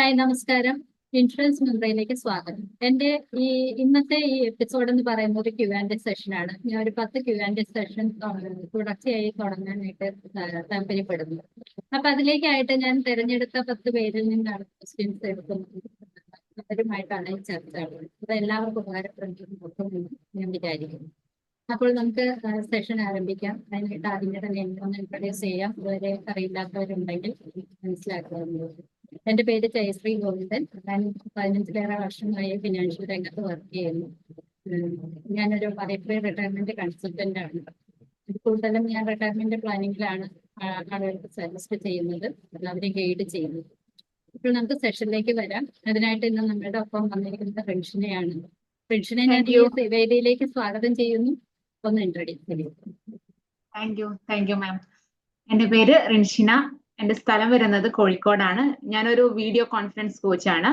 Hi നമസ്കാരം. Insurance മുംബൈയിലേക്ക് സ്വാഗതം. എന്റെ ഇന്നത്തെ ഈ എപ്പിസോഡ് എന്ന് പറയുന്നത് ഒരു Q&A സെഷനാണ്. ഞാൻ ഒരു 10 Q&A സെഷൻ തുടർച്ചയായി തുടങ്ങാനായിട്ട് താല്പര്യപ്പെടുന്നു. അപ്പൊ അതിലേക്കായിട്ട് ഞാൻ തിരഞ്ഞെടുത്ത 10 പേരിൽ നിന്നാണ് ക്വസ്റ്റ്യൻസ് എടുക്കുന്നത്. അവരുമായിട്ടാണ് ഈ ചർച്ചകൾ. അത് എല്ലാവർക്കും ഉപകാരപ്പെടുന്നു ഞാൻ വിചാരിക്കുന്നു. അപ്പോൾ നമുക്ക് സെഷൻ ആരംഭിക്കാം. അതിനായിട്ട് ആദ്യമേ തന്നെ ഒന്ന് ഇൻട്രൊഡ്യൂസ് ചെയ്യാം. ഇതുവരെ അറിയില്ലാത്തവരുണ്ടെങ്കിൽ മനസ്സിലാക്കുന്നത്. എന്റെ പേര് ജയശ്രീ ഗോവിന്ദൻ. ഞാൻ 15ലേറെ വർഷമായി ഫിനാൻഷ്യൽ രംഗത്ത് വർക്ക് ചെയ്യുന്നു. ഞാനൊരു പരേറ്ററി റിട്ടയർമെന്റ് കൺസൾട്ടന്റ് ആണ്. കൂടുതലും ഞാൻ റിട്ടയർമെന്റ് പ്ലാനിങ്ങിലാണ് ആളുകൾക്ക് സജസ്റ്റ് ചെയ്യുന്നത്, അവരെ ഗൈഡ് ചെയ്യുന്നത്. ഇപ്പോൾ നമുക്ക് സെഷനിലേക്ക് വരാം. അതിനായിട്ട് ഇന്ന് നമ്മുടെ ഒപ്പം വന്നിരിക്കുന്നത് റിൻഷിനെയാണ്. റിൻഷിനെ ഞാൻ ഈ വേദിയിലേക്ക് സ്വാഗതം ചെയ്യുന്നു. ഒന്ന് ഇൻട്രൊഡ്യൂസ് ചെയ്യും. Thank you ma'am. എന്റെ പേര് റിൻഷിന. എന്റെ സ്ഥലം വരുന്നത് കോഴിക്കോടാണ്. ഞാനൊരു വീഡിയോ കോൺഫറൻസ് കോച്ചാണ്.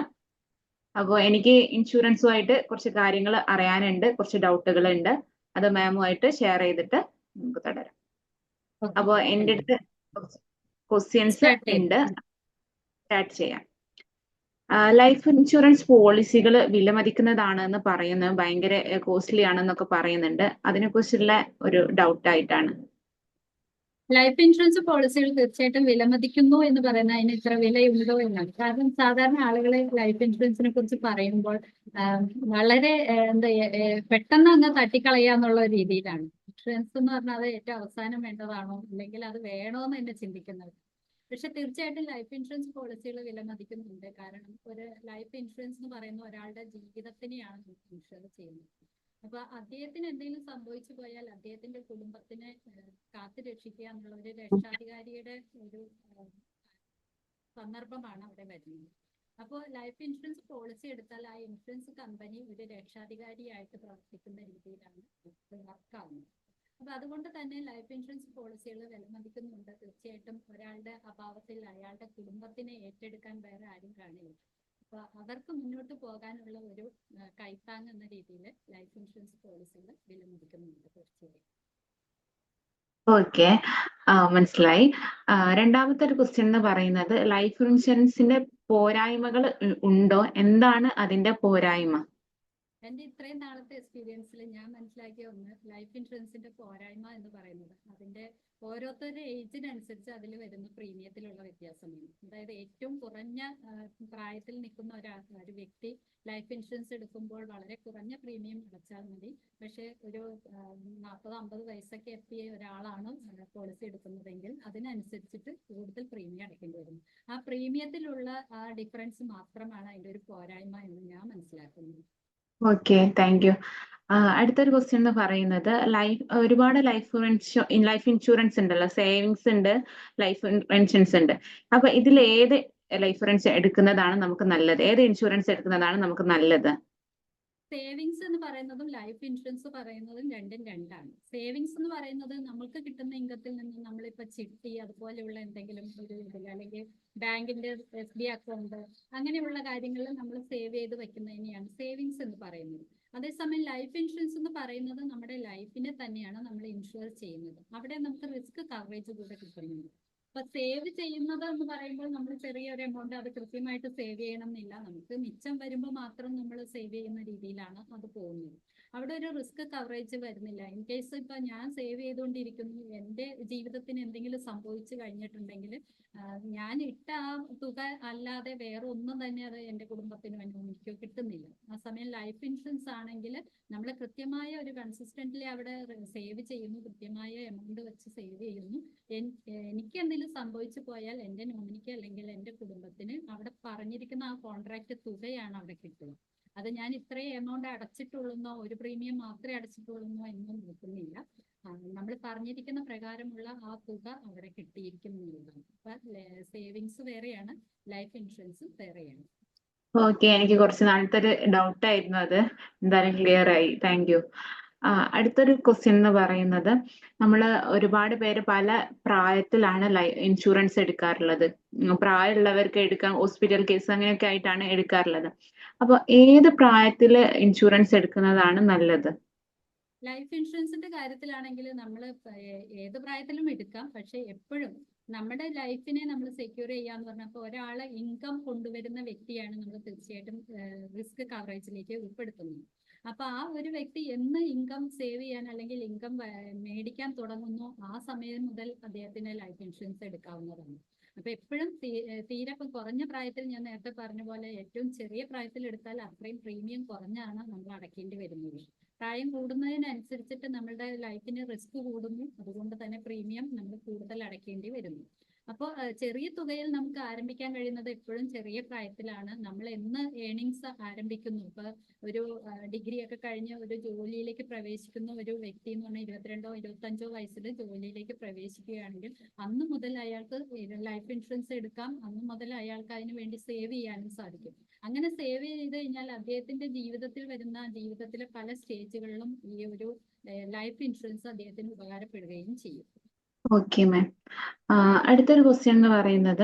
അപ്പോൾ എനിക്ക് ഇൻഷുറൻസുമായിട്ട് കുറച്ച് കാര്യങ്ങൾ അറിയാനുണ്ട്, കുറച്ച് ഡൗട്ടുകൾ ഉണ്ട്. അത് മാമുമായിട്ട് ഷെയർ ചെയ്തിട്ട് നമുക്ക് തുടരാം. അപ്പോൾ എൻ്റെ അടുത്ത് ക്വസ്റ്റ്യൻസ് ഉണ്ട്, സ്റ്റാർട്ട് ചെയ്യാം. ലൈഫ് ഇൻഷുറൻസ് പോളിസികൾ വിലമതിക്കുന്നതാണെന്ന് പറയുന്നത് ഭയങ്കര കോസ്റ്റ്ലി ആണെന്നൊക്കെ പറയുന്നുണ്ട്. അതിനെക്കുറിച്ചുള്ള ഒരു ഡൗട്ടായിട്ടാണ്. ലൈഫ് ഇൻഷുറൻസ് പോളിസികൾ തീർച്ചയായിട്ടും വിലമതിക്കുന്നു എന്ന് പറയുന്നത് അതിന് ഇത്ര വിലയുണ്ടോ എന്നാണ്. കാരണം സാധാരണ ആളുകളെ ലൈഫ് ഇൻഷുറൻസിനെ കുറിച്ച് പറയുമ്പോൾ വളരെ പെട്ടെന്ന് അങ്ങ് തട്ടിക്കളയാന്നുള്ള രീതിയിലാണ്. ഇൻഷുറൻസ് എന്ന് പറഞ്ഞാൽ അത് ഏറ്റവും അവസാനം വേണ്ടതാണോ അല്ലെങ്കിൽ അത് വേണോന്ന് തന്നെ ചിന്തിക്കുന്നത്. പക്ഷെ തീർച്ചയായിട്ടും ലൈഫ് ഇൻഷുറൻസ് പോളിസികൾ വിലമതിക്കുന്നുണ്ട്. കാരണം ഒരു ലൈഫ് ഇൻഷുറൻസ് എന്ന് പറയുന്ന ഒരാളുടെ ജീവിതത്തിനെയാണ് ഇൻഷുർ ചെയ്യുന്നത്. അപ്പൊ അദ്ദേഹത്തിന് എന്തെങ്കിലും സംഭവിച്ചു പോയാൽ അദ്ദേഹത്തിന്റെ കുടുംബത്തിനെ കാത്തു രക്ഷിക്കുക എന്നുള്ള ഒരു രക്ഷാധികാരിയുടെ ഒരു സന്ദർഭമാണ് അവിടെ വരുന്നത്. അപ്പോൾ ലൈഫ് ഇൻഷുറൻസ് പോളിസി എടുത്താൽ ആ ഇൻഷുറൻസ് കമ്പനി ഒരു രക്ഷാധികാരിയായിട്ട് പ്രവർത്തിക്കുന്ന രീതിയിലാണ് വർക്കാവുന്നത്. അപ്പൊ അതുകൊണ്ട് തന്നെ ലൈഫ് ഇൻഷുറൻസ് പോളിസികൾ വിലമതിക്കുന്നുണ്ട്. തീർച്ചയായിട്ടും ഒരാളുടെ അഭാവത്തിൽ അയാളുടെ കുടുംബത്തിനെ ഏറ്റെടുക്കാൻ വേറെ ആരും കാണില്ല. അപ്പൊ അവർക്ക് മുന്നോട്ട് പോകാനുള്ള ഒരു കൈത്താങ് എന്ന രീതിയിൽ ലൈഫ് ഇൻഷുറൻസ് പോളിസികൾ വിലമതിക്കുന്നുണ്ട് തീർച്ചയായും. ഓക്കെ, മനസ്സിലായി. രണ്ടാമത്തെ ഒരു ക്വസ്റ്റ്യൻ എന്ന് പറയുന്നത് ലൈഫ് ഇൻഷുറൻസിന്റെ പോരായ്മകൾ ഉണ്ടോ? എന്താണ് അതിന്റെ പോരായ്മ? എന്റെ ഇത്രയും നാളത്തെ എക്സ്പീരിയൻസിൽ ഞാൻ മനസ്സിലാക്കിയ ഒന്ന്, ലൈഫ് ഇൻഷുറൻസിന്റെ പോരായ്മ എന്ന് പറയുന്നത് അതിന്റെ ഓരോരുത്തരുടെ ഏജിനനുസരിച്ച് അതിൽ വരുന്ന പ്രീമിയത്തിലുള്ള വ്യത്യാസമാണ്. അതായത് ഏറ്റവും കുറഞ്ഞ പ്രായത്തിൽ നിൽക്കുന്ന ഒരു വ്യക്തി ലൈഫ് ഇൻഷുറൻസ് എടുക്കുമ്പോൾ വളരെ കുറഞ്ഞ പ്രീമിയം അടച്ചാൽ മതി. പക്ഷെ ഒരു 40-50 വയസ്സൊക്കെ എത്തിയ ഒരാളാണ് പോളിസി എടുക്കുന്നതെങ്കിൽ അതിനനുസരിച്ചിട്ട് കൂടുതൽ പ്രീമിയം അടയ്ക്കേണ്ടി വരും. ആ പ്രീമിയത്തിലുള്ള ആ ഡിഫറൻസ് മാത്രമാണ് അതിന്റെ ഒരു പോരായ്മ എന്ന് ഞാൻ മനസ്സിലാക്കുന്നത്. Okay, thank you. അടുത്തൊരു ക്വസ്റ്റ്യൻ എന്ന് പറയുന്നത് ഒരുപാട് ലൈഫ് ഇൻഷുറൻസ് ഉണ്ടല്ലോ, സേവിങ്സ് ഉണ്ട്, ലൈഫ് ഇൻഷുറൻസ് ഉണ്ട്. അപ്പൊ ഇതിൽ ഏത് ലൈഫ് ഇൻഷുറൻസ് എടുക്കുന്നതാണ് നമുക്ക് നല്ലത്? ഏത് ഇൻഷുറൻസ് എടുക്കുന്നതാണ് നമുക്ക് നല്ലത്? സേവിങ്സ് എന്ന് പറയുന്നതും ലൈഫ് ഇൻഷുറൻസ് പറയുന്നതും രണ്ടും രണ്ടാണ്. സേവിങ്സ് എന്ന് പറയുന്നത് നമ്മൾക്ക് കിട്ടുന്ന ഇൻകത്തിൽ നിന്ന് നമ്മളിപ്പോ ചിട്ടി അതുപോലെയുള്ള എന്തെങ്കിലും ഒരു ഇതിൽ അല്ലെങ്കിൽ ബാങ്കിന്റെ FD അക്കൗണ്ട് അങ്ങനെയുള്ള കാര്യങ്ങളിൽ നമ്മൾ സേവ് ചെയ്ത് വെക്കുന്നതിനെയാണ് സേവിങ്സ് എന്ന് പറയുന്നത്. അതേസമയം ലൈഫ് ഇൻഷുറൻസ് എന്ന് പറയുന്നത് നമ്മുടെ ലൈഫിനെ തന്നെയാണ് നമ്മൾ ഇൻഷുർ ചെയ്യുന്നത്. അവിടെ നമുക്ക് റിസ്ക് കവറേജ് കൂടെ കിട്ടുന്നുണ്ട്. അപ്പൊ സേവ് ചെയ്യുന്നത് എന്ന് പറയുമ്പോൾ നമ്മൾ ചെറിയൊരു എമൗണ്ട് അത് കൃത്യമായിട്ട് സേവ് ചെയ്യണം എന്നില്ല. നമുക്ക് മിച്ചം വരുമ്പോൾ മാത്രം നമ്മൾ സേവ് ചെയ്യുന്ന രീതിയിലാണ് അത് പോകുന്നത്. അവിടെ ഒരു റിസ്ക് കവറേജ് വരുന്നില്ല. ഇൻ കേസ് ഇപ്പൊ ഞാൻ സേവ് ചെയ്തുകൊണ്ടിരിക്കുന്നു, എൻ്റെ ജീവിതത്തിന് എന്തെങ്കിലും സംഭവിച്ചു കഴിഞ്ഞിട്ടുണ്ടെങ്കിൽ ഞാൻ ഇട്ട ആ തുക അല്ലാതെ വേറെ ഒന്നും തന്നെ അത് എൻ്റെ കുടുംബത്തിനോ എനിക്കോ കിട്ടുന്നില്ല. ആ സമയം ലൈഫ് ഇൻഷുറൻസ് ആണെങ്കിൽ നമ്മൾ കൃത്യമായ ഒരു കൺസിസ്റ്റന്റ്ലി അവിടെ സേവ് ചെയ്യുന്നു, കൃത്യമായ എമൗണ്ട് വെച്ച് സേവ് ചെയ്യുന്നു. എനിക്ക് എന്തെങ്കിലും സംഭവിച്ചു പോയാൽ എൻ്റെ നോമിനിക്ക് അല്ലെങ്കിൽ എൻ്റെ കുടുംബത്തിന് അവിടെ പറഞ്ഞിരിക്കുന്ന ആ കോൺട്രാക്ട് തുകയാണ് അവിടെ കിട്ടുക. അത് ഞാൻ ഇത്രയും എമൗണ്ട് അടച്ചിട്ടുള്ളൂന്നോ ഒരു പ്രീമിയം മാത്രമേ അടച്ചിട്ടുള്ളൂന്നോ എന്നോ നോക്കുന്നില്ല. നമ്മൾ പറഞ്ഞിരിക്കുന്ന പ്രകാരമുള്ള ആ തുക അവിടെ കിട്ടിയിരിക്കുന്നതാണ്. അപ്പൊ സേവിങ്സ് വേറെയാണ്, ലൈഫ് ഇൻഷുറൻസ് വേറെയാണ്. ഓക്കെ, എനിക്ക് കുറച്ച് നാളത്തെ ഒരു ഡൗട്ട് ആയിരുന്നു, അത് എന്തായാലും ക്ലിയർ ആയി. Thank you. അടുത്തൊരു ക്വസ്റ്റ്യൻ എന്ന് പറയുന്നത് നമ്മൾ ഒരുപാട് പേര് പല പ്രായത്തിലാണ് ഇൻഷുറൻസ് എടുക്കാറുള്ളത്. പ്രായമുള്ളവർക്ക് എടുക്കാൻ ഹോസ്പിറ്റൽ കേസ് അങ്ങനെയൊക്കെ ആയിട്ടാണ് എടുക്കാറുള്ളത്. അപ്പൊ ഏത് പ്രായത്തില് ഇൻഷുറൻസ് എടുക്കുന്നതാണ് നല്ലത്? ലൈഫ് ഇൻഷുറൻസിന്റെ കാര്യത്തിലാണെങ്കിൽ നമ്മൾ ഏത് പ്രായത്തിലും എടുക്കാം. പക്ഷെ എപ്പോഴും നമ്മുടെ ലൈഫിനെ നമ്മൾ സെക്യൂർ ചെയ്യാന്ന് പറഞ്ഞപ്പോൾ ഒരാളെ ഇൻകം കൊണ്ടുവരുന്ന വ്യക്തിയാണ് നമ്മൾ തീർച്ചയായിട്ടും റിസ്ക് കവറേജിലേക്ക് ഉൾപ്പെടുത്തുന്നത്. അപ്പൊ ആ ഒരു വ്യക്തി എന്ന് ഇൻകം സേവ് ചെയ്യാൻ അല്ലെങ്കിൽ ഇൻകം മേടിക്കാൻ തുടങ്ങുന്നു ആ സമയം മുതൽ അദ്ദേഹത്തിന് ലൈഫ് ഇൻഷുറൻസ് എടുക്കാവുന്നതാണ്. അപ്പൊ എപ്പോഴും തീരെ കുറഞ്ഞ പ്രായത്തിൽ ഞാൻ നേരത്തെ പറഞ്ഞ പോലെ ഏറ്റവും ചെറിയ പ്രായത്തിൽ എടുത്താൽ അത്രയും പ്രീമിയം കുറഞ്ഞാണ് നമ്മൾ അടയ്ക്കേണ്ടി വരുന്നത്. പ്രായം കൂടുന്നതിനനുസരിച്ചിട്ട് നമ്മളുടെ ലൈഫിന് റിസ്ക് കൂടുന്നു, അതുകൊണ്ട് തന്നെ പ്രീമിയം നമ്മൾ കൂടുതൽ അടയ്ക്കേണ്ടി വരുന്നു. അപ്പോൾ ചെറിയ തുകയിൽ നമുക്ക് ആരംഭിക്കാൻ കഴിയുന്നത് എപ്പോഴും ചെറിയ പ്രായത്തിലാണ്. നമ്മൾ എന്ന് ഏണിങ്സ് ആരംഭിക്കുന്നു, ഇപ്പൊ ഒരു ഡിഗ്രി ഒക്കെ കഴിഞ്ഞ് ഒരു ജോലിയിലേക്ക് പ്രവേശിക്കുന്ന ഒരു വ്യക്തി എന്ന് പറഞ്ഞാൽ 22ഓ 25ഓ വയസ്സിൽ ജോലിയിലേക്ക് പ്രവേശിക്കുകയാണെങ്കിൽ അന്ന് മുതൽ അയാൾക്ക് ലൈഫ് ഇൻഷുറൻസ് എടുക്കാം. അന്ന് മുതൽ അയാൾക്ക് അതിന് വേണ്ടി സേവ് ചെയ്യാനും സാധിക്കും. അങ്ങനെ സേവ് ചെയ്ത് കഴിഞ്ഞാൽ അദ്ദേഹത്തിന്റെ ജീവിതത്തിൽ വരുന്ന ജീവിതത്തിലെ പല സ്റ്റേജുകളിലും ഈ ഒരു ലൈഫ് ഇൻഷുറൻസ് അദ്ദേഹത്തിന് ഉപകാരപ്പെടുകയും ചെയ്യും. Okay ma'am. അടുത്തൊരു ക്വസ്റ്റ്യൻ എന്ന് പറയുന്നത്,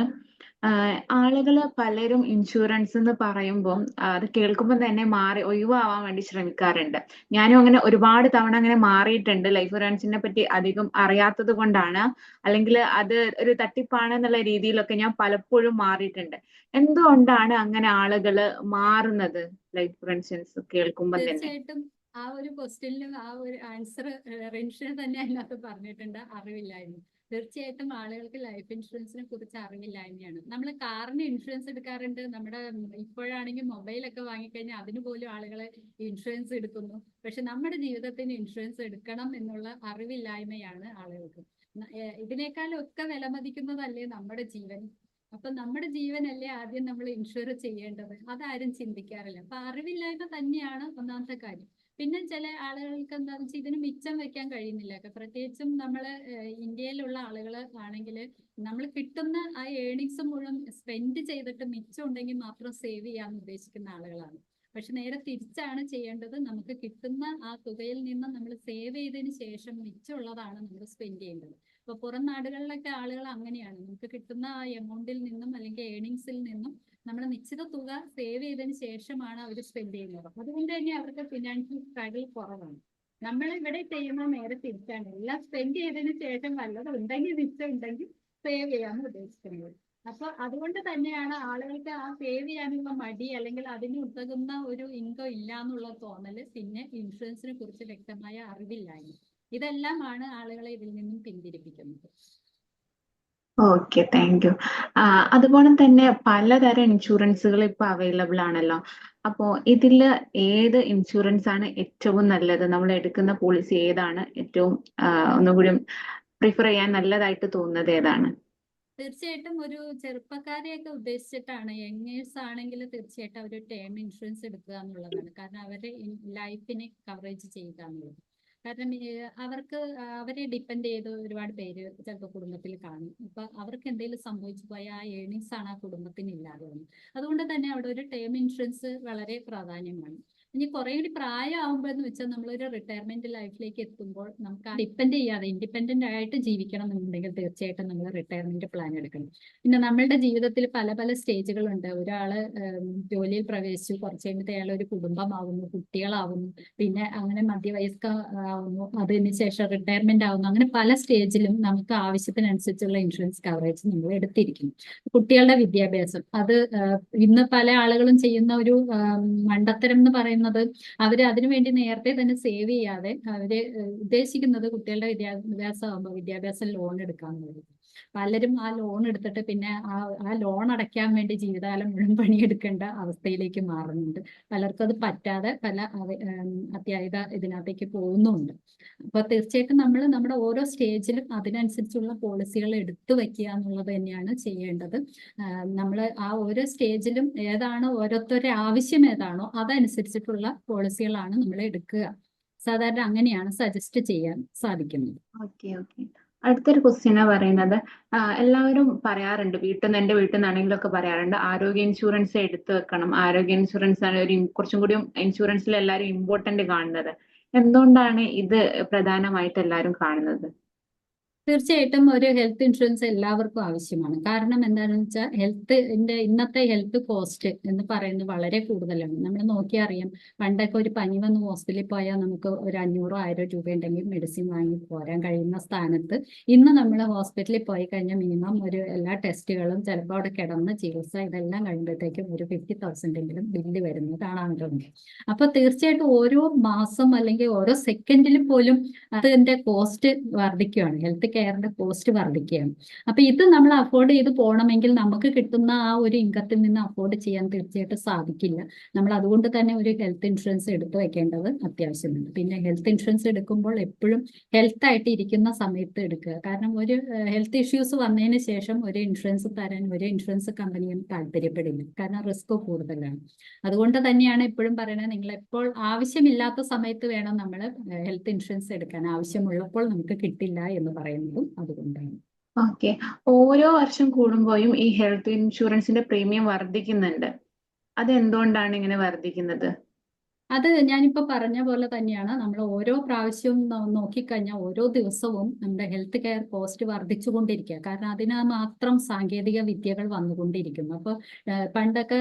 ആളുകൾ പലരും ഇൻഷുറൻസ് എന്ന് പറയുമ്പോൾ അത് കേൾക്കുമ്പോൾ തന്നെ മാറി ഒഴിവാവാൻ വേണ്ടി ശ്രമിക്കാറുണ്ട്. ഞാനും അങ്ങനെ ഒരുപാട് തവണ അങ്ങനെ മാറിയിട്ടുണ്ട്. ലൈഫ് ഇൻഷുറൻസിനെ പറ്റി അധികം അറിയാത്തത് കൊണ്ടാണ്, അല്ലെങ്കിൽ അത് ഒരു തട്ടിപ്പാണ് എന്നുള്ള രീതിയിലൊക്കെ ഞാൻ പലപ്പോഴും മാറിയിട്ടുണ്ട്. എന്തുകൊണ്ടാണ് അങ്ങനെ ആളുകൾ മാറുന്നത് ലൈഫ് ഇൻഷുറൻസ് കേൾക്കുമ്പോൾ തന്നെ? തീർച്ചയായിട്ടും ആ ഒരു ക്വസ്റ്റ്യനിൽ ആ ഒരു ആൻസർ റിൻഷിന് തന്നെ അതിനകത്ത് പറഞ്ഞിട്ടുണ്ട്, അറിവില്ലായ്മ. തീർച്ചയായിട്ടും ആളുകൾക്ക് ലൈഫ് ഇൻഷുറൻസിനെ കുറിച്ച് അറിവില്ലായ്മയാണ്. നമ്മൾ കാറിന് ഇൻഷുറൻസ് എടുക്കാറുണ്ട്, നമ്മുടെ ഇപ്പോഴാണെങ്കിൽ മൊബൈലൊക്കെ വാങ്ങിക്കഴിഞ്ഞാൽ അതിന് പോലും ആളുകളെ ഇൻഷുറൻസ് എടുക്കുന്നു. പക്ഷെ നമ്മുടെ ജീവിതത്തിന് ഇൻഷുറൻസ് എടുക്കണം എന്നുള്ള അറിവില്ലായ്മയാണ് ആളുകൾക്ക്. ഇതിനേക്കാളൊക്കെ വിലമതിക്കുന്നതല്ലേ നമ്മുടെ ജീവൻ. അപ്പൊ നമ്മുടെ ജീവനല്ലേ ആദ്യം നമ്മൾ ഇൻഷുർ ചെയ്യേണ്ടത്, അതാരും ചിന്തിക്കാറില്ല. അപ്പൊ അറിവില്ലായ്മ തന്നെയാണ് ഒന്നാമത്തെ കാര്യം. പിന്നെ ചില ആളുകൾക്ക് എന്താണെന്ന് വെച്ചാൽ ഇതിന് മിച്ചം വെക്കാൻ കഴിയുന്നില്ല. പ്രത്യേകിച്ചും നമ്മൾ ഇന്ത്യയിലുള്ള ആളുകൾ ആണെങ്കിൽ നമ്മൾ കിട്ടുന്ന ആ ഏണിങ്സ് മുഴുവൻ സ്പെൻഡ് ചെയ്തിട്ട് മിച്ചം ഉണ്ടെങ്കിൽ മാത്രം സേവ് ചെയ്യാൻ ഉദ്ദേശിക്കുന്ന ആളുകളാണ്. പക്ഷെ നേരെ തിരിച്ചാണ് ചെയ്യേണ്ടത്. നമുക്ക് കിട്ടുന്ന ആ തുകയിൽ നിന്ന് നമ്മൾ സേവ് ചെയ്തതിന് ശേഷം മിച്ചമുള്ളതാണ് നമ്മൾ സ്പെൻഡ് ചെയ്യേണ്ടത്. ഇപ്പൊ പുറം നാടുകളിലൊക്കെ ആളുകൾ അങ്ങനെയാണ്. നമുക്ക് കിട്ടുന്ന ആ എമൗണ്ടിൽ നിന്നും അല്ലെങ്കിൽ ഏണിങ്സിൽ നിന്നും നമ്മൾ നിശ്ചിത തുക സേവ് ചെയ്തതിന് ശേഷമാണ് അവർ സ്പെൻഡ് ചെയ്യുന്നത്. അതുകൊണ്ട് തന്നെ അവർക്ക് ഫിനാൻഷ്യൽ സ്ട്രഗിൾ കുറവാണ്. നമ്മൾ ഇവിടെ ചെയ്യുന്ന നേരെ തിരിച്ചാണ്. എല്ലാം സ്പെൻഡ് ചെയ്തതിന് ശേഷം വല്ലതും ഉണ്ടെങ്കിൽ മിച്ചം ഉണ്ടെങ്കിൽ സേവ് ചെയ്യാമെന്ന് ഉദ്ദേശിക്കുന്നത്. അപ്പൊ അതുകൊണ്ട് തന്നെയാണ് ആളുകൾക്ക് ആ സേവ് ചെയ്യാനുള്ള മടി അല്ലെങ്കിൽ അതിന് ഉതകുന്ന ഒരു ഇൻകം ഇല്ല എന്നുള്ള തോന്നല്, പിന്നെ ഇൻഷുറൻസിനെ കുറിച്ച് വ്യക്തമായ അറിവില്ലായ്മ, ഇതെല്ലാമാണ് ആളുകളെ ഇതിൽ നിന്നും പിന്തിരിപ്പിക്കുന്നത്. Okay, thank you. അതുപോലെ തന്നെ പലതരം ഇൻഷുറൻസുകൾ ഇപ്പൊ അവൈലബിൾ ആണല്ലോ. അപ്പോ ഇതില് ഏത് ഇൻഷുറൻസ് ആണ് ഏറ്റവും നല്ലത്? നമ്മൾ എടുക്കുന്ന പോളിസി ഏതാണ് ഏറ്റവും ഒന്നുകൂടി പ്രിഫർ ചെയ്യാൻ നല്ലതായിട്ട് തോന്നുന്നത് ഏതാണ്? തീർച്ചയായിട്ടും ഒരു ചെറുപ്പക്കാരെയൊക്കെ ഉദ്ദേശിച്ചിട്ടാണ്. യങ്ങേഴ്സ് ആണെങ്കിൽ തീർച്ചയായിട്ടും അവർ ടേം ഇൻഷുറൻസ് എടുക്കുക എന്നുള്ളതാണ്. കാരണം അവരുടെ ലൈഫിനെ കവറേജ് ചെയ്യുക എന്നുള്ളത്. കാരണം അവർക്ക് അവരെ ഡിപ്പെൻഡ് ചെയ്ത് ഒരുപാട് പേര് ചിലപ്പോൾ കുടുംബത്തിൽ കാണും. അപ്പൊ അവർക്ക് എന്തെങ്കിലും സംഭവിച്ചു പോയാൽ ആ ഏണിങ്സ് ആണ് ആ കുടുംബത്തിന് ഇല്ലാതെ വന്നത്. അതുകൊണ്ട് തന്നെ അവിടെ ഒരു ടേം ഇൻഷുറൻസ് വളരെ പ്രാധാന്യമാണ്. ഇനി കുറെ കൂടി പ്രായമാകുമ്പോൾ എന്ന് വെച്ചാൽ നമ്മളൊരു റിട്ടയർമെന്റ് ലൈഫിലേക്ക് എത്തുമ്പോൾ നമുക്ക് ഡിപ്പെൻഡ് ചെയ്യാതെ ഇൻഡിപെൻഡന്റ് ആയിട്ട് ജീവിക്കണം എന്നുണ്ടെങ്കിൽ തീർച്ചയായിട്ടും നമ്മൾ റിട്ടയർമെന്റ് പ്ലാൻ എടുക്കണം. പിന്നെ നമ്മളുടെ ജീവിതത്തിൽ പല പല സ്റ്റേജുകളുണ്ട്. ഒരാള് ജോലിയിൽ പ്രവേശിച്ചു, കുറച്ച് കഴിയുമ്പോൾ അയാൾ ഒരു കുടുംബമാവുന്നു, കുട്ടികളാവുന്നു, പിന്നെ അങ്ങനെ മധ്യവയസ്ക ആവുന്നു, അതിനുശേഷം റിട്ടയർമെന്റ് ആവുന്നു. അങ്ങനെ പല സ്റ്റേജിലും നമുക്ക് ആവശ്യത്തിനനുസരിച്ചുള്ള ഇൻഷുറൻസ് കവറേജ് നമ്മൾ എടുത്തിരിക്കുന്നു. കുട്ടികളുടെ വിദ്യാഭ്യാസം, അത് ഇന്ന് പല ആളുകളും ചെയ്യുന്ന ഒരു മണ്ടത്തരം എന്ന് പറയുന്നത്, അവര് അതിനുവേണ്ടി നേരത്തെ തന്നെ സേവ് ചെയ്യാതെ അവര് ഉദ്ദേശിക്കുന്നത് കുട്ടികളുടെ വിദ്യാഭ്യാസം ആകുമ്പോൾ വിദ്യാഭ്യാസ ലോൺ എടുക്കാന്നുള്ളത്. പലരും ആ ലോൺ എടുത്തിട്ട് പിന്നെ ആ ലോൺ അടയ്ക്കാൻ വേണ്ടി ജീവിതകാലം മുഴുവൻ പണിയെടുക്കേണ്ട അവസ്ഥയിലേക്ക് മാറുന്നുണ്ട്. പലർക്കും അത് പറ്റാതെ പല അത്യാഹിത ഇതിനകത്തേക്ക് പോകുന്നുമുണ്ട്. അപ്പൊ തീർച്ചയായിട്ടും നമ്മൾ നമ്മുടെ ഓരോ സ്റ്റേജിലും അതിനനുസരിച്ചുള്ള പോളിസികൾ എടുത്തു വെക്കുക എന്നുള്ളത് തന്നെയാണ് ചെയ്യേണ്ടത്. നമ്മൾ ആ ഓരോ സ്റ്റേജിലും ഏതാണോ ഓരോരുത്തരുടെ ആവശ്യം ഏതാണോ അതനുസരിച്ചിട്ടുള്ള പോളിസികളാണ് നമ്മൾ എടുക്കുക. സാധാരണ അങ്ങനെയാണ് സജസ്റ്റ് ചെയ്യാൻ സാധിക്കുന്നത്. Okay okay. അടുത്തൊരു ക്വസ്റ്റ്യൻ പറയുന്നത്, എല്ലാവരും പറയാറുണ്ട്, എന്റെ വീട്ടിൽ നിന്നാണെങ്കിലും ഒക്കെ പറയാറുണ്ട്, ആരോഗ്യ ഇൻഷുറൻസ് എടുത്തു വെക്കണം, ആരോഗ്യ ഇൻഷുറൻസ് ആണ് ഒരു കുറച്ചും കൂടി ഇൻഷുറൻസിൽ എല്ലാവരും ഇമ്പോർട്ടന്റ് കാണുന്നത്. എന്തുകൊണ്ടാണ് ഇത് പ്രധാനമായിട്ട് എല്ലാവരും കാണുന്നത്? തീർച്ചയായിട്ടും ഒരു ഹെൽത്ത് ഇൻഷുറൻസ് എല്ലാവർക്കും ആവശ്യമാണ്. കാരണം എന്താണെന്ന് വെച്ചാൽ ഇന്നത്തെ ഹെൽത്ത് കോസ്റ്റ് എന്ന് പറയുന്നത് വളരെ കൂടുതലാണ്. നമ്മൾ നോക്കിയാൽ അറിയാം, പണ്ടൊക്കെ ഒരു പനി വന്ന് ഹോസ്പിറ്റലിൽ പോയാൽ നമുക്ക് ഒരു 500-1000 രൂപ ഉണ്ടെങ്കിൽ മെഡിസിൻ വാങ്ങി പോരാൻ കഴിയുന്ന സ്ഥാനത്ത് ഇന്ന് നമ്മൾ ഹോസ്പിറ്റലിൽ പോയി കഴിഞ്ഞാൽ മിനിമം ഒരു എല്ലാ ടെസ്റ്റുകളും ചിലപ്പോൾ അവിടെ കിടന്ന് ചികിത്സ ഇതെല്ലാം കഴിയുമ്പോഴത്തേക്കും ഒരു 50,000 ബില്ല് വരുന്നത് കാണാറുണ്ട്. അപ്പൊ തീർച്ചയായിട്ടും ഓരോ മാസം അല്ലെങ്കിൽ ഓരോ സെക്കൻഡിലും പോലും അതിന്റെ കോസ്റ്റ് വർദ്ധിക്കുകയാണ്, ഹെൽത്ത് കെയറിന്റെ കോസ്റ്റ് വർദ്ധിക്കുകയാണ്. അപ്പൊ ഇത് നമ്മൾ അഫോർഡ് ചെയ്ത് പോകണമെങ്കിൽ നമുക്ക് കിട്ടുന്ന ആ ഒരു ഇൻകത്തിൽ നിന്ന് അഫോർഡ് ചെയ്യാൻ തീർച്ചയായിട്ടും സാധിക്കില്ല. നമ്മൾ അതുകൊണ്ട് തന്നെ ഒരു ഹെൽത്ത് ഇൻഷുറൻസ് എടുത്തു വെക്കേണ്ടത് അത്യാവശ്യമാണ്. പിന്നെ ഹെൽത്ത് ഇൻഷുറൻസ് എടുക്കുമ്പോൾ എപ്പോഴും ഹെൽത്ത് ആയിട്ട് ഇരിക്കുന്ന സമയത്ത് എടുക്കുക. കാരണം ഒരു ഹെൽത്ത് ഇഷ്യൂസ് വന്നതിന് ശേഷം ഒരു ഇൻഷുറൻസ് തരാൻ ഒരു ഇൻഷുറൻസ് കമ്പനിയും താല്പര്യപ്പെടില്ല, കാരണം റിസ്ക് കൂടുതലാണ്. അതുകൊണ്ട് തന്നെയാണ് എപ്പോഴും പറയുന്നത്, നിങ്ങൾ എപ്പോൾ ആവശ്യമില്ലാത്ത സമയത്ത് വേണം നമ്മൾ ഹെൽത്ത് ഇൻഷുറൻസ് എടുക്കാൻ, ആവശ്യമുള്ളപ്പോൾ നമുക്ക് കിട്ടില്ല എന്ന് പറയുന്നതും അതുകൊണ്ടാണ്. ഓക്കെ. ഓരോ വർഷം കൂടുമ്പോഴും ഈ ഹെൽത്ത് ഇൻഷുറൻസിന്റെ പ്രീമിയം വർദ്ധിക്കുന്നുണ്ട്. അത് എന്തുകൊണ്ടാണ് ഇങ്ങനെ വർദ്ധിക്കുന്നത്? അത് ഞാനിപ്പോ പറഞ്ഞ പോലെ തന്നെയാണ്, നമ്മൾ ഓരോ പ്രാവശ്യവും നോക്കിക്കഴിഞ്ഞാൽ ഓരോ ദിവസവും നമ്മുടെ ഹെൽത്ത് കെയർ കോസ്റ്റ് വർദ്ധിച്ചുകൊണ്ടിരിക്കുക. കാരണം അതിന് മാത്രം സാങ്കേതിക വിദ്യകൾ വന്നുകൊണ്ടിരിക്കുന്നു. അപ്പോൾ പണ്ടൊക്കെ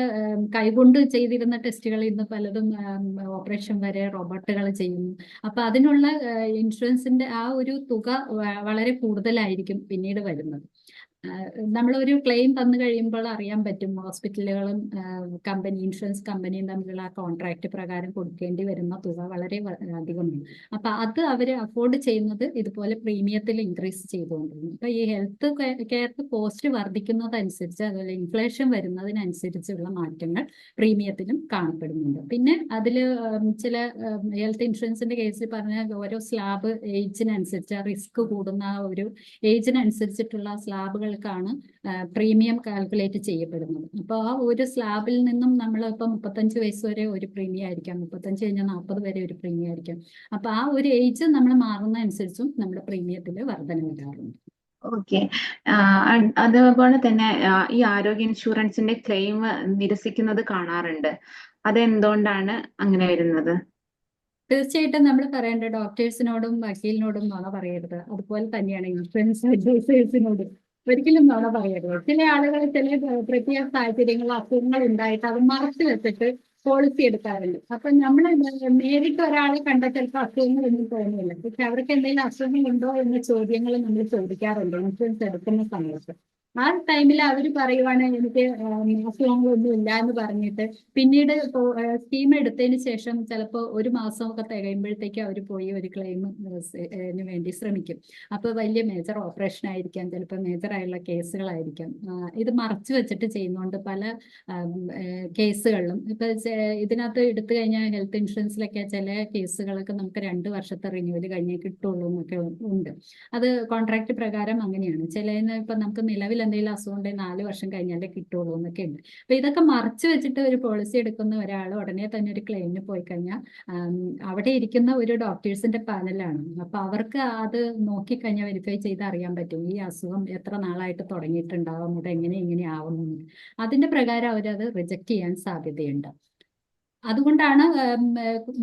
കൈകൊണ്ട് ചെയ്തിരുന്ന ടെസ്റ്റുകൾ ഇന്ന് പലതും ഓപ്പറേഷൻ വരെ റോബോട്ടുകൾ ചെയ്യുന്നു. അപ്പൊ അതിനുള്ള ഇൻഷുറൻസിന്റെ ആ ഒരു തുക വളരെ കൂടുതലായിരിക്കും പിന്നീട് വരുന്നത്. നമ്മളൊരു ക്ലെയിം തന്നു കഴിയുമ്പോൾ അറിയാൻ പറ്റും ഹോസ്പിറ്റലുകളും ഇൻഷുറൻസ് കമ്പനിയും തമ്മിലുള്ള കോൺട്രാക്ട് പ്രകാരം കൊടുക്കേണ്ടി വരുന്ന തുക വളരെ അധികമാണ്. അപ്പൊ അത് അവർ അഫോർഡ് ചെയ്യുന്നത് ഇതുപോലെ പ്രീമിയത്തിൽ ഇൻക്രീസ് ചെയ്തുകൊണ്ടിരുന്നു. അപ്പൊ ഈ ഹെൽത്ത് കെയർക്ക് കോസ്റ്റ് വർദ്ധിക്കുന്നതനുസരിച്ച്, അതുപോലെ ഇൻഫ്ലേഷൻ വരുന്നതിനനുസരിച്ചുള്ള മാറ്റങ്ങൾ പ്രീമിയത്തിലും കാണപ്പെടുന്നുണ്ട്. പിന്നെ അതിൽ ചില ഹെൽത്ത് ഇൻഷുറൻസിന്റെ കേസിൽ പറഞ്ഞാൽ ഓരോ സ്ലാബ് ഏജിനനുസരിച്ച് റിസ്ക് കൂടുന്ന ഒരു ഏജിനനുസരിച്ചിട്ടുള്ള സ്ലാബുകൾക്കാണ് പ്രീമിയം കാൽക്കുലേറ്റ് ചെയ്യപ്പെടുന്നത്. അപ്പോൾ ആ ഒരു സ്ലാബിൽ നിന്നും നമ്മൾ ഇപ്പം 35 വയസ്സ് വരെ ഒരു പ്രീമിയം ആയിരിക്കാം, 35 കഴിഞ്ഞാൽ 40 വരെ ഒരു പ്രീമിയം ആയിരിക്കാം. അപ്പൊ ആ ഒരു ഏജ് നമ്മൾ മാറുന്ന അനുസരിച്ചും നമ്മുടെ പ്രീമിയത്തിൽ വർധന വരാറുണ്ട്. ഓക്കെ. അതുപോലെ തന്നെ ഈ ആരോഗ്യ ഇൻഷുറൻസിന്റെ ക്ലെയിം നിരസിക്കുന്നത് കാണാറുണ്ട്. അതെന്തുകൊണ്ടാണ് അങ്ങനെ വരുന്നത്? തീർച്ചയായിട്ടും നമ്മൾ പറയേണ്ട ഡോക്ടേഴ്സിനോടും വക്കീലിനോടും നുണ പറയരുത്. അതുപോലെ തന്നെയാണ് ഇൻഷുറൻസ് അഡ്വൈസേഴ്സിനോടും ഒരിക്കലും നുണ പറയരുത്. ചില ആളുകൾ ചില പ്രത്യേക സാഹചര്യങ്ങൾ അസുഖങ്ങൾ ഉണ്ടായിട്ട് അത് മറച്ചു വെച്ചിട്ട് പോളിസി എടുക്കാറുണ്ട്. അപ്പൊ നമ്മൾ നേരിട്ട് ഒരാളെ കണ്ട ചിലപ്പോൾ അസുഖങ്ങളൊന്നും തോന്നില്ല, പക്ഷെ അവർക്ക് എന്തെങ്കിലും അസുഖങ്ങൾ ഉണ്ടോ എന്ന ചോദ്യങ്ങൾ നമ്മൾ ചോദിക്കാറുണ്ട് ഇൻഷുറൻസ് എടുക്കുന്ന സമയത്ത്. ആ ടൈമിൽ അവർ പറയുവാണ് എനിക്ക് അസുഖങ്ങളൊന്നും ഇല്ല എന്ന് പറഞ്ഞിട്ട് പിന്നീട് സ്കീം എടുത്തതിന് ശേഷം ചിലപ്പോൾ ഒരു മാസമൊക്കെ തികയുമ്പോഴത്തേക്ക് അവർ പോയി ഒരു ക്ലെയിമിന് വേണ്ടി ശ്രമിക്കും. അപ്പൊ വലിയ മേജർ ഓപ്പറേഷൻ ആയിരിക്കാം, ചിലപ്പോൾ മേജർ ആയുള്ള കേസുകളായിരിക്കാം. ഇത് മറച്ചു വെച്ചിട്ട് ചെയ്യുന്നതുകൊണ്ട് പല കേസുകളിലും ഇപ്പൊ ഇതിനകത്ത് എടുത്തു കഴിഞ്ഞാൽ ഹെൽത്ത് ഇൻഷുറൻസിലൊക്കെ ചില കേസുകളൊക്കെ നമുക്ക് 2 വർഷത്തെ റിന്യൂവൽ കഴിഞ്ഞേ കിട്ടുള്ളൂ എന്നൊക്കെ ഉണ്ട്. അത് കോൺട്രാക്ട് പ്രകാരം അങ്ങനെയാണ്. ചിലതിന് ഇപ്പൊ നമുക്ക് നിലവിൽ എന്തെങ്കിലും അസുഖം ഉണ്ടെങ്കിൽ 4 വർഷം കഴിഞ്ഞാലേ കിട്ടുള്ളൂ എന്നൊക്കെ ഉണ്ട്. അപ്പൊ ഇതൊക്കെ മറച്ചു വെച്ചിട്ട് ഒരു പോളിസി എടുക്കുന്ന ഒരാൾ ഉടനെ തന്നെ ഒരു ക്ലെയിമിന് പോയി കഴിഞ്ഞാൽ അവിടെ ഇരിക്കുന്ന ഒരു ഡോക്ടേഴ്സിന്റെ പാനലാണ്. അപ്പൊ അവർക്ക് അത് നോക്കിക്കഴിഞ്ഞാൽ വെരിഫൈ ചെയ്ത് അറിയാൻ പറ്റും ഈ അസുഖം എത്ര നാളായിട്ട് തുടങ്ങിയിട്ടുണ്ടാവും, അത് എങ്ങനെ ആവുന്നു. അതിന്റെ പ്രകാരം അവരത് റിജക്ട് ചെയ്യാൻ സാധ്യതയുണ്ട്. അതുകൊണ്ടാണ്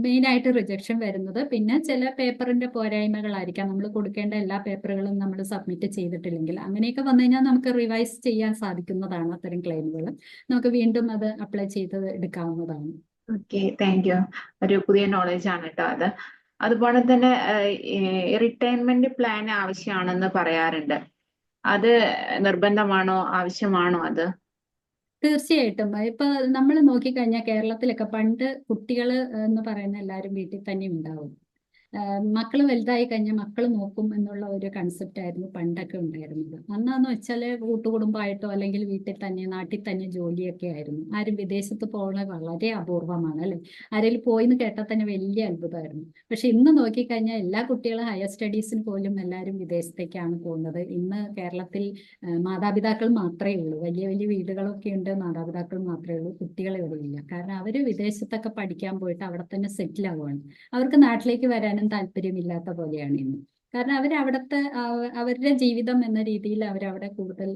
മെയിൻ ആയിട്ട് റിജക്ഷൻ വരുന്നത്. പിന്നെ ചില പേപ്പറിന്റെ പോരായ്മകളായിരിക്കാം, നമ്മൾ കൊടുക്കേണ്ട എല്ലാ പേപ്പറുകളും നമ്മൾ സബ്മിറ്റ് ചെയ്തിട്ടില്ലെങ്കിൽ അങ്ങനെയൊക്കെ വന്നു കഴിഞ്ഞാൽ നമുക്ക് റിവൈസ് ചെയ്യാൻ സാധിക്കുന്നതാണ്. അത്തരം ക്ലെയിമുകൾ നമുക്ക് വീണ്ടും അത് അപ്ലൈ ചെയ്ത് എടുക്കാവുന്നതാണ്. Okay, thank you. ഒരു പുതിയ നോളജ് ആണ് കേട്ടോ അത്. അതുപോലെ തന്നെ റിട്ടയർമെന്റ് പ്ലാൻ ആവശ്യമാണെന്ന് പറയാറുണ്ട്. അത് നിർബന്ധമാണോ, ആവശ്യമാണോ അത്? തീർച്ചയായിട്ടും. ഇപ്പൊ നമ്മൾ നോക്കിക്കഴിഞ്ഞാൽ കേരളത്തിലൊക്കെ പണ്ട് കുട്ടികൾ എന്ന് പറയുന്ന എല്ലാവരും വീട്ടിൽ തന്നെ ഉണ്ടാവും. മക്കൾ വലുതായി കഴിഞ്ഞാൽ മക്കൾ നോക്കും എന്നുള്ള ഒരു കൺസെപ്റ്റ് ആയിരുന്നു പണ്ടൊക്കെ ഉണ്ടായിരുന്നത്. അന്നാന്ന് വെച്ചാൽ കൂട്ടുകുടുംബമായിട്ടോ അല്ലെങ്കിൽ വീട്ടിൽ തന്നെ നാട്ടിൽ തന്നെ ജോലിയൊക്കെ ആയിരുന്നു. ആരും വിദേശത്ത് പോകുന്നത് വളരെ അപൂർവമാണ് അല്ലെ. ആരെങ്കിലും പോയിന്ന് കേട്ടാൽ തന്നെ വലിയ അത്ഭുതമായിരുന്നു. പക്ഷെ ഇന്ന് നോക്കിക്കഴിഞ്ഞാൽ എല്ലാ കുട്ടികളും ഹയർ സ്റ്റഡീസിന് പോലും എല്ലാവരും വിദേശത്തേക്കാണ് പോകുന്നത്. ഇന്ന് കേരളത്തിൽ മാതാപിതാക്കൾ മാത്രമേ ഉള്ളൂ, വലിയ വലിയ വീടുകളൊക്കെ ഉണ്ട്, മാതാപിതാക്കൾ മാത്രമേ ഉള്ളൂ, കുട്ടികൾ ഇവിടെ ഇല്ല. കാരണം അവർ വിദേശത്തൊക്കെ പഠിക്കാൻ പോയിട്ട് അവിടെ തന്നെ സെറ്റിൽ ആവുകയാണ്. അവർക്ക് നാട്ടിലേക്ക് വരാനും താല്പര്യമില്ലാത്ത പോലെയാണ് ഇന്ന്. കാരണം അവരുടെ ജീവിതം എന്ന രീതിയിൽ അവരവിടെ കൂടുതൽ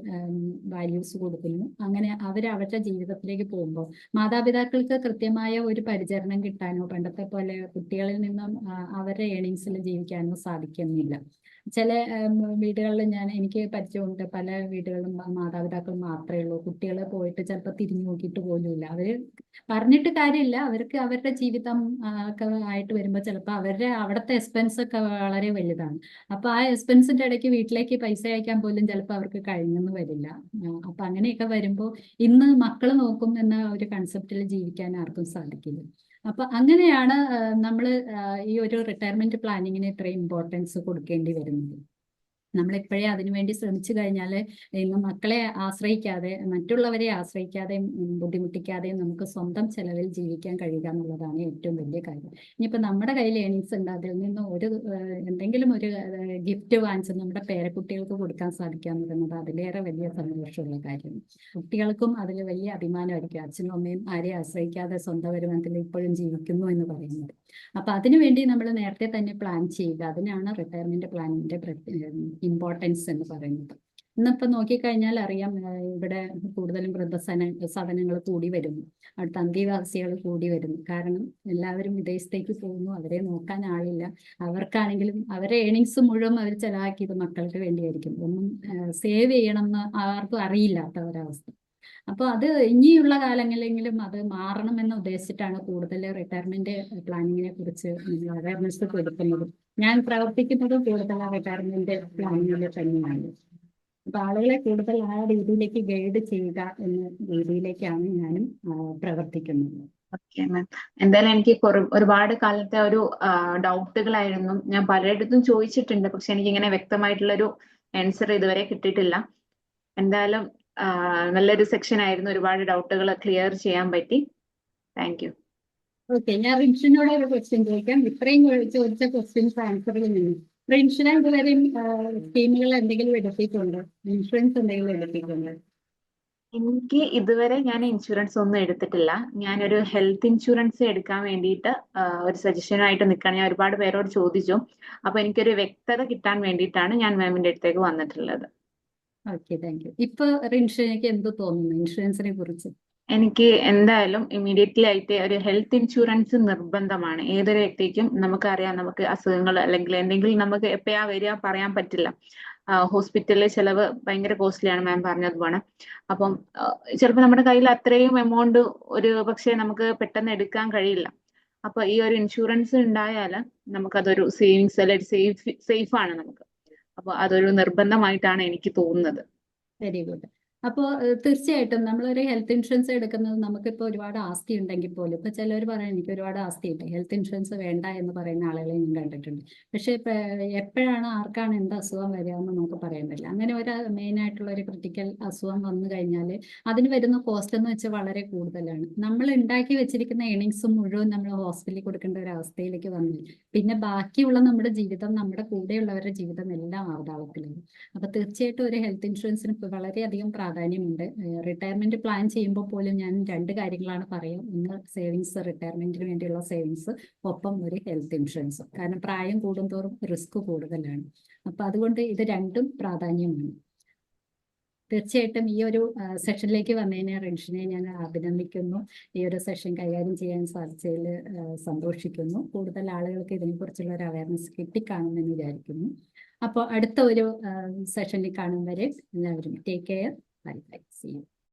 വാല്യൂസ് കൊടുക്കുന്നു. അങ്ങനെ അവരുടെ ജീവിതത്തിലേക്ക് പോകുമ്പോൾ മാതാപിതാക്കൾക്ക് കൃത്യമായ ഒരു പരിചരണം കിട്ടാനോ പണ്ടത്തെ പോലെ കുട്ടികളിൽ നിന്നും അവരുടെ ഏണിങ്സിൽ ജീവിക്കാനോ സാധിക്കുന്നില്ല. ചില വീടുകളിൽ എനിക്ക് പരിചയമുണ്ട്, പല വീടുകളിലും മാതാപിതാക്കൾ മാത്രമേ ഉള്ളൂ, കുട്ടികൾ പോയിട്ട് ചിലപ്പോൾ തിരിഞ്ഞു നോക്കിയിട്ട് പോലുമില്ല. അവര് പറഞ്ഞിട്ട് കാര്യമില്ല, അവർക്ക് അവരുടെ ജീവിതം ഒക്കെ ആയിട്ട് വരുമ്പോൾ ചിലപ്പോൾ അവരുടെ അവിടുത്തെ എക്സ്പെൻസ് ഒക്കെ വളരെ വലുതാണ്. അപ്പൊ ആ എക്സ്പെൻസിന്റെ ഇടയ്ക്ക് വീട്ടിലേക്ക് പൈസ അയക്കാൻ പോലും ചിലപ്പോൾ അവർക്ക് കഴിഞ്ഞെന്ന് വരില്ല. അപ്പൊ അങ്ങനെയൊക്കെ വരുമ്പോൾ ഇന്ന് മക്കൾ നോക്കും എന്ന ഒരു കൺസെപ്റ്റിൽ ജീവിക്കാൻ ആർക്കും സാധിക്കില്ല. അപ്പൊ അങ്ങനെയാണ് നമ്മൾ ഈ ഒരു റിട്ടയർമെന്റ് പ്ലാനിങ്ങിന് ഇത്രയും ഇമ്പോർട്ടൻസ് കൊടുക്കേണ്ടി വരുന്നത്. നമ്മളിപ്പോഴേ അതിനുവേണ്ടി ശ്രമിച്ചു കഴിഞ്ഞാൽ ഇന്ന് മക്കളെ ആശ്രയിക്കാതെ, മറ്റുള്ളവരെ ആശ്രയിക്കാതെ, ബുദ്ധിമുട്ടിക്കാതെയും നമുക്ക് സ്വന്തം ചെലവിൽ ജീവിക്കാൻ കഴിയുക എന്നുള്ളതാണ് ഏറ്റവും വലിയ കാര്യം. ഇനിയിപ്പോൾ നമ്മുടെ കയ്യിൽ ഏണിങ്സ് ഉണ്ട്, അതിൽ നിന്ന് ഒരു എന്തെങ്കിലും ഒരു ഗിഫ്റ്റ് വാങ്ങിച്ച് നമ്മുടെ പേരക്കുട്ടികൾക്ക് കൊടുക്കാൻ സാധിക്കുക എന്ന് പറയുന്നത് അതിലേറെ വലിയ സന്തോഷമുള്ള കാര്യമാണ്. കുട്ടികൾക്കും അതിൽ വലിയ അഭിമാനമായിരിക്കും, അച്ഛനും അമ്മയും ആരെയും ആശ്രയിക്കാതെ സ്വന്തം വരുമാനത്തിൽ ഇപ്പോഴും ജീവിക്കുന്നു എന്ന് പറയുന്നത്. അപ്പൊ അതിനുവേണ്ടി നമ്മൾ നേരത്തെ തന്നെ പ്ലാൻ ചെയ്യുക, അതിനാണ് റിട്ടയർമെന്റ് പ്ലാനിന്റെ ഇമ്പോർട്ടൻസ് എന്ന് പറയുന്നത്. ഇന്നിപ്പോൾ നോക്കിക്കഴിഞ്ഞാൽ അറിയാം, ഇവിടെ കൂടുതലും വൃദ്ധസദനങ്ങൾ കൂടി വരുന്നു, അടുത്ത അന്തേവാസികൾ കൂടി വരുന്നു. കാരണം എല്ലാവരും വിദേശത്തേക്ക് പോകുന്നു, അവരെ നോക്കാൻ ആളില്ല. അവർക്കാണെങ്കിലും അവരെ ഏണിങ്സ് മുഴുവൻ അവർ ചെലവാക്കിയത് മക്കൾക്ക് വേണ്ടിയായിരിക്കും, ഒന്നും സേവ് ചെയ്യണമെന്ന് ആർക്കും അറിയില്ലാത്ത ഒരവസ്ഥ. അപ്പോൾ അത് ഇനിയുള്ള കാലങ്ങളിലെങ്കിലും അത് മാറണമെന്ന് ഉദ്ദേശിച്ചിട്ടാണ് കൂടുതൽ റിട്ടയർമെന്റ് പ്ലാനിങ്ങിനെ കുറിച്ച് അവയർനെസ് കൊടുക്കുന്നത്. ഞാൻ പ്രവർത്തിക്കുന്നത് കൂടുതൽ റിട്ടയർമെന്റ് പ്ലാനിങ്ങിൽ തന്നെയാണ്. അപ്പൊ ആളുകളെ കൂടുതൽ ആ രീതിയിലേക്ക് ഗൈഡ് ചെയ്യുക എന്ന രീതിയിലേക്കാണ് ഞാനും പ്രവർത്തിക്കുന്നത്. ഓക്കെ മാം, എന്തായാലും എനിക്ക് ഒരുപാട് കാലത്തെ ഒരു ഡൗട്ടുകളായിരുന്നു. ഞാൻ പലയിടത്തും ചോദിച്ചിട്ടുണ്ട്, പക്ഷെ എനിക്ക് ഇങ്ങനെ വ്യക്തമായിട്ടുള്ള ഒരു ആൻസർ ഇതുവരെ കിട്ടിയിട്ടില്ല. എന്തായാലും നല്ലൊരു സെക്ഷൻ ആയിരുന്നു, ഒരുപാട് ഡൗട്ടുകൾ ക്ലിയർ ചെയ്യാൻ പറ്റി. Thank you. ഓക്കെ, ഞാൻ റിൻഷിനോട് ഒരു ക്വസ്റ്റ്യൻ ചോദിക്കാം. ഇത്രയും ചോദിച്ച ക്വസ്റ്റ്യൻസ് ആൻസറിൽ നിന്ന് റിൻഷിന ഇതുവരെയും സ്കീമുകൾ എന്തെങ്കിലും എടുത്തിട്ടുണ്ടോ? ഇൻഷുറൻസ് എന്തെങ്കിലും എടുത്തിട്ടുണ്ടോ? എനിക്ക് ഇതുവരെ ഞാൻ ഇൻഷുറൻസ് ഒന്നും എടുത്തിട്ടില്ല. ഞാനൊരു ഹെൽത്ത് ഇൻഷുറൻസ് എടുക്കാൻ വേണ്ടിയിട്ട് ഒരു സജഷനുമായിട്ട് നിൽക്കുകയാണ്. ഞാൻ ഒരുപാട് പേരോട് ചോദിച്ചു. അപ്പൊ എനിക്കൊരു വ്യക്തത കിട്ടാൻ വേണ്ടിയിട്ടാണ് ഞാൻ മാമിന്റെ അടുത്തേക്ക് വന്നിട്ടുള്ളത്. Okay, thank you. ഇപ്പൊ റിൻഷിനക്ക് എന്ത് തോന്നുന്നു ഇൻഷുറൻസിനെ കുറിച്ച്? എനിക്ക് എന്തായാലും ഇമ്മീഡിയറ്റ്ലി ആയിട്ട് ഒരു ഹെൽത്ത് ഇൻഷുറൻസ് നിർബന്ധമാണ്. ഏതൊരു വ്യക്തിക്കും നമുക്കറിയാം, നമുക്ക് അസുഖങ്ങൾ അല്ലെങ്കിൽ എന്തെങ്കിലും നമുക്ക് എപ്പോഴാ വരിക പറയാൻ പറ്റില്ല. ഹോസ്പിറ്റലിലെ ചെലവ് ഭയങ്കര കോസ്റ്റ്ലിയാണ് മാം പറഞ്ഞതുപോലെ. അപ്പം ചിലപ്പോൾ നമ്മുടെ കയ്യിൽ അത്രയും എമൗണ്ട് ഒരു പക്ഷേ നമുക്ക് പെട്ടെന്ന് എടുക്കാൻ കഴിയില്ല. അപ്പൊ ഈ ഒരു ഇൻഷുറൻസ് ഉണ്ടായാൽ നമുക്കതൊരു സേവിങ്സ് അല്ലെങ്കിൽ സേഫ് ആണ് നമുക്ക്. അപ്പൊ അതൊരു നിർബന്ധമായിട്ടാണ് എനിക്ക് തോന്നുന്നത്. Very good. അപ്പോൾ തീർച്ചയായിട്ടും നമ്മളൊരു ഹെൽത്ത് ഇൻഷുറൻസ് എടുക്കുന്നത്, നമുക്കിപ്പോൾ ഒരുപാട് ആസ്തി ഉണ്ടെങ്കിൽ പോലും, ഇപ്പൊ ചിലർ പറയാം എനിക്ക് ഒരുപാട് ആസ്തി ഉണ്ട്, ഹെൽത്ത് ഇൻഷുറൻസ് വേണ്ട എന്ന് പറയുന്ന ആളുകളെ ഞാൻ കണ്ടിട്ടുണ്ട്. പക്ഷെ എപ്പോഴാണ് ആർക്കാണ് എന്ത് അസുഖം വരിക എന്ന് നമുക്ക് പറയാൻ പറ്റില്ല. അങ്ങനെ ഒരു മെയിൻ ആയിട്ടുള്ള ഒരു ക്രിട്ടിക്കൽ അസുഖം വന്നു കഴിഞ്ഞാൽ അതിന് വരുന്ന കോസ്റ്റ് എന്ന് വെച്ചാൽ വളരെ കൂടുതലാണ്. നമ്മൾ ഉണ്ടാക്കി വെച്ചിരിക്കുന്ന ഏണിങ്സ് മുഴുവൻ നമ്മൾ ഹോസ്പിറ്റലിൽ കൊടുക്കേണ്ട ഒരു അവസ്ഥയിലേക്ക് വന്നു. പിന്നെ ബാക്കിയുള്ള നമ്മുടെ ജീവിതം, നമ്മുടെ കൂടെയുള്ളവരുടെ ജീവിതം എല്ലാം അവതാളത്തിലാണ്. അപ്പൊ തീർച്ചയായിട്ടും ഒരു ഹെൽത്ത് ഇൻഷുറൻസിന് വളരെയധികം പ്രാധാന്യമുണ്ട്. റിട്ടയർമെന്റ് പ്ലാൻ ചെയ്യുമ്പോൾ പോലും ഞാൻ രണ്ട് കാര്യങ്ങളാണ് പറയുക. ഒന്ന് സേവിങ്സ്, റിട്ടയർമെന്റിന് വേണ്ടിയുള്ള സേവിങ്സ്, ഒപ്പം ഒരു ഹെൽത്ത് ഇൻഷുറൻസ്. കാരണം പ്രായം കൂടുന്തോറും റിസ്ക് കൂടുതലാണ്. അപ്പൊ അതുകൊണ്ട് ഇത് രണ്ടും പ്രാധാന്യമാണ്. തീർച്ചയായിട്ടും ഈ ഒരു സെഷനിലേക്ക് വന്നതിനെ റിൻഷിനെ ഞാൻ അഭിനന്ദിക്കുന്നു. ഈ ഒരു സെഷൻ കൈകാര്യം ചെയ്യാൻ സാധിച്ചതിൽ സന്തോഷിക്കുന്നു. കൂടുതൽ ആളുകൾക്ക് ഇതിനെക്കുറിച്ചുള്ള ഒരു അവയർനെസ് കിട്ടിക്കാണുമെന്ന് വിചാരിക്കുന്നു. അപ്പോൾ അടുത്ത ഒരു സെഷനിൽ കാണും വരെ എല്ലാവരും take care. Bye bye. See U.